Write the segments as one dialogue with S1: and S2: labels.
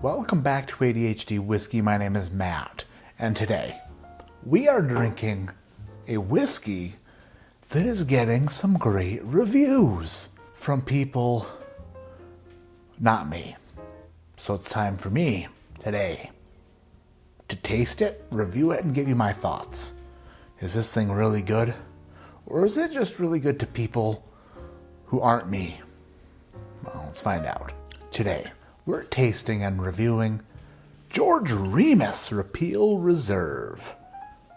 S1: Welcome back to ADHD Whiskey. My name is Matt, and today we are drinking a whiskey that is getting some great reviews from people, not me. So it's time for me today to taste it, review it, and give you my thoughts. Is this thing really good? Or is it just really good to people who aren't me? Well, let's find out. Today, we're tasting and reviewing George Remus Repeal Reserve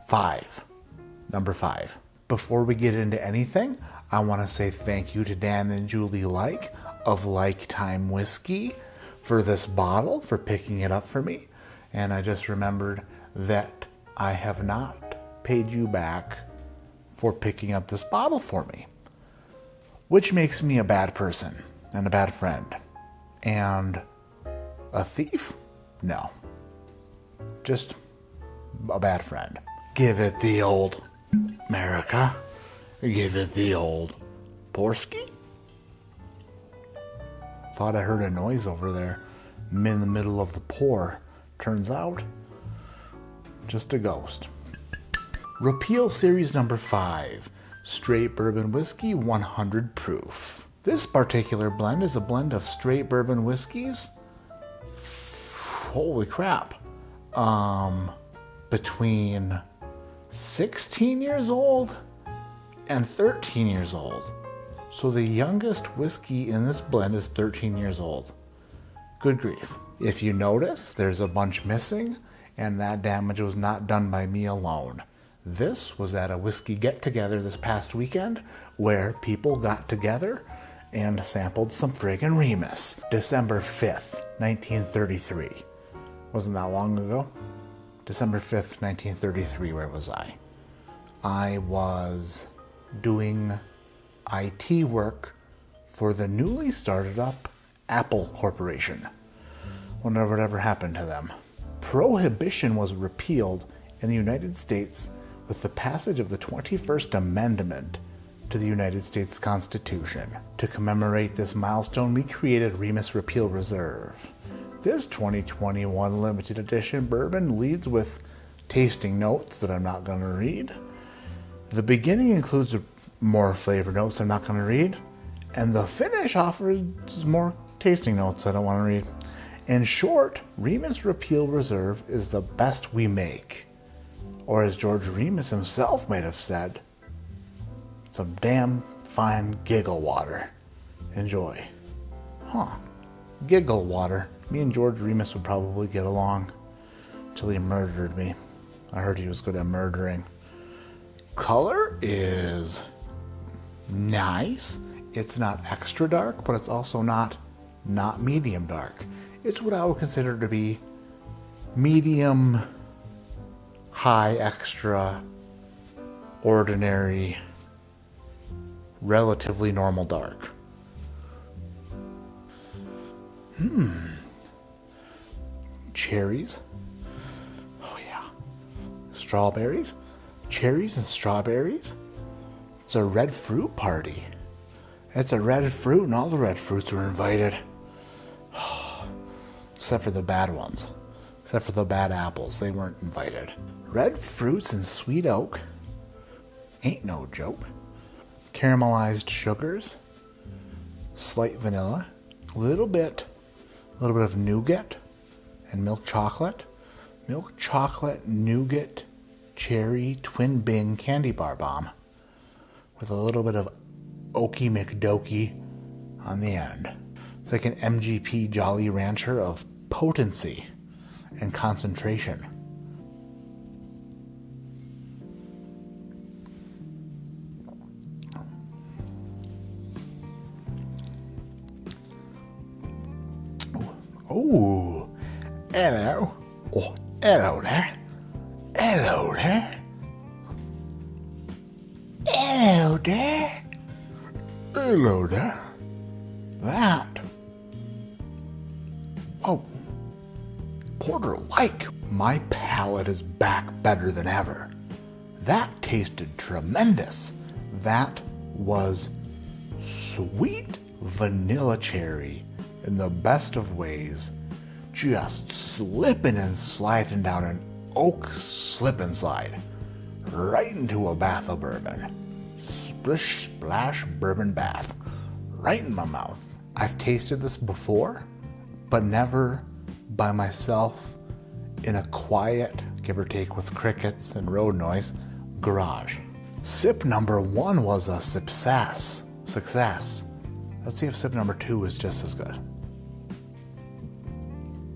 S1: 5. Number 5. Before we get into anything, I want to say thank you to Dan and Julie Like of Lifetime Whiskey for this bottle, for picking it up for me. And I just remembered that I have not paid you back for picking up this bottle for me, which makes me a bad person and a bad friend. And a thief? No. Just a bad friend. Give it the old America. Give it the old Porsky. Thought I heard a noise over there. I'm in the middle of the pour. Turns out, just a ghost. Repeal Series number 5. Straight Bourbon Whiskey 100 proof. This particular blend is a blend of straight bourbon whiskeys. Holy crap. Between 16 years old and 13 years old. So the youngest whiskey in this blend is 13 years old. Good grief. If you notice, there's a bunch missing, and that damage was not done by me alone. This was at a whiskey get-together this past weekend where people got together and sampled some friggin' Remus. December 5th, 1933. Wasn't that long ago? December 5th, 1933, where was I? I was doing IT work for the newly started up Apple Corporation. Wonder whatever happened to them. Prohibition was repealed in the United States with the passage of the 21st Amendment to the United States Constitution. To commemorate this milestone, we created Remus Repeal Reserve. This 2021 limited edition bourbon leads with tasting notes that I'm not going to read. The beginning includes more flavor notes I'm not going to read. And the finish offers more tasting notes that I want to read. In short, Remus Repeal Reserve is the best we make. Or as George Remus himself might have said, some damn fine giggle water. Enjoy. Giggle water. Me and George Remus would probably get along till he murdered me. I heard he was good at murdering. Color is nice. It's not extra dark, but it's also not medium dark. It's what I would consider to be medium, high, extra, ordinary, relatively normal dark. Cherries. Oh yeah. Strawberries. Cherries and strawberries. It's a red fruit party. It's a red fruit and all the red fruits were invited. Except for the bad ones. Except for the bad apples. They weren't invited. Red fruits and sweet oak. Ain't no joke. Caramelized sugars. Slight vanilla. A little bit of nougat and milk chocolate. Milk chocolate, nougat, cherry, twin bing candy bar bomb. With a little bit of Okie McDokey on the end. It's like an MGP Jolly Rancher of potency and concentration. Oh, hello. Oh, hello there. Hello there. Hello there. Hello there. That. Oh, porter-like. My palate is back better than ever. That tasted tremendous. That was sweet vanilla cherry in the best of ways just slipping and sliding down an oak slip and slide right into a bath of bourbon. Splish splash bourbon bath right in my mouth. I've tasted this before, but never by myself in a quiet, give or take with crickets and road noise, garage. Sip number 1 was a success. Let's see if sip number 2 is just as good.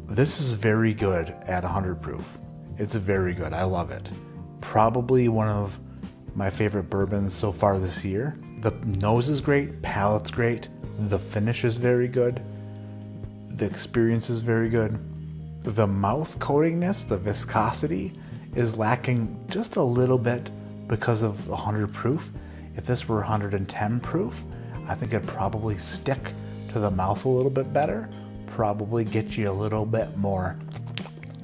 S1: This is very good at 100 proof. It's very good. I love it. Probably one of my favorite bourbons so far this year. The nose is great, palate's great, the finish is very good, the experience is very good. The mouth coatingness, the viscosity, is lacking just a little bit because of 100 proof. If this were 110 proof, I think it'd probably stick to the mouth a little bit better, probably get you a little bit more,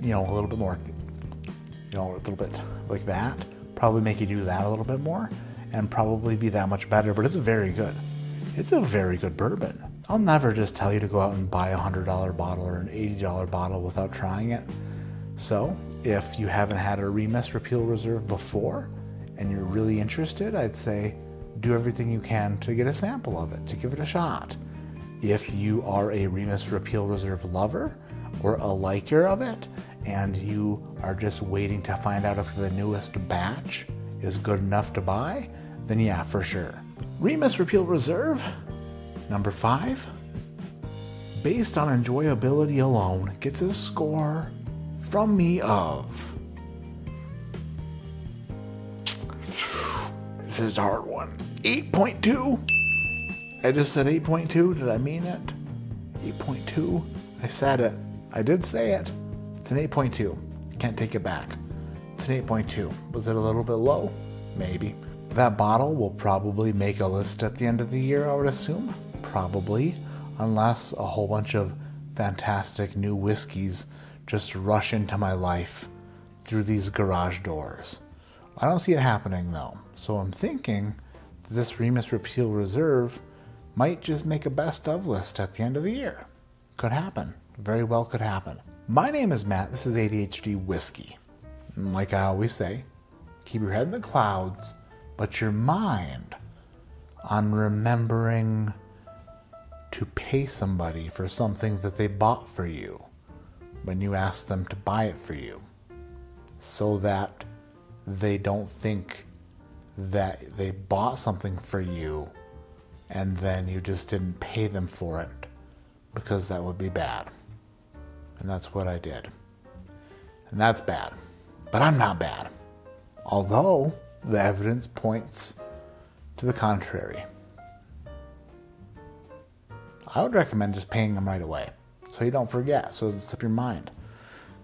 S1: a little bit like that. Probably make you do that a little bit more and probably be that much better, but it's very good. It's a very good bourbon. I'll never just tell you to go out and buy a $100 bottle or an $80 bottle without trying it. So if you haven't had a Remus Repeal Reserve before and you're really interested, I'd say do everything you can to get a sample of it, to give it a shot. If you are a Remus Repeal Reserve lover or a liker of it, and you are just waiting to find out if the newest batch is good enough to buy, then yeah, for sure. Remus Repeal Reserve, number 5, based on enjoyability alone, gets a score from me of... This is a hard one. 8.2. I just said 8.2. Did I mean it? 8.2. I said it. I did say it. It's an 8.2. Can't take it back. It's an 8.2. Was it a little bit low? Maybe. That bottle will probably make a list at the end of the year, I would assume. Probably. Unless a whole bunch of fantastic new whiskeys just rush into my life through these garage doors. I don't see it happening though. So I'm thinking that this Remus Repeal Reserve might just make a best of list at the end of the year. Could happen. Very well could happen. My name is Matt. This is ADHD Whiskey. And like I always say, keep your head in the clouds, but your mind on remembering to pay somebody for something that they bought for you when you ask them to buy it for you, so that they don't think that they bought something for you and then you just didn't pay them for it, because that would be bad. And that's what I did. And that's bad. But I'm not bad. Although the evidence points to the contrary. I would recommend just paying them right away, so you don't forget, so it doesn't slip your mind,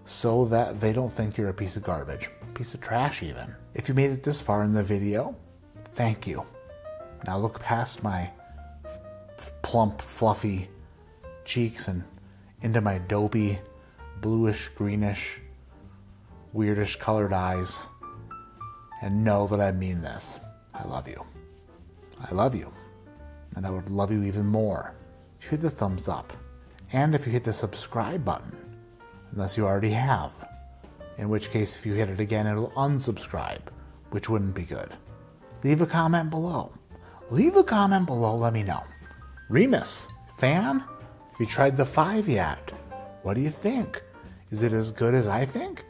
S1: so that they don't think you're a piece of garbage, piece of trash even. If you made it this far in the video, thank you. Now look past my plump, fluffy cheeks and into my dopey, bluish, greenish, weirdish colored eyes, and know that I mean this. I love you. I love you. And I would love you even more if you hit the thumbs up, and if you hit the subscribe button, unless you already have, in which case if you hit it again it'll unsubscribe, which wouldn't be good. Leave a comment below. Leave a comment below, let me know. Remus, fan? Have you tried the 5 yet? What do you think? Is it as good as I think?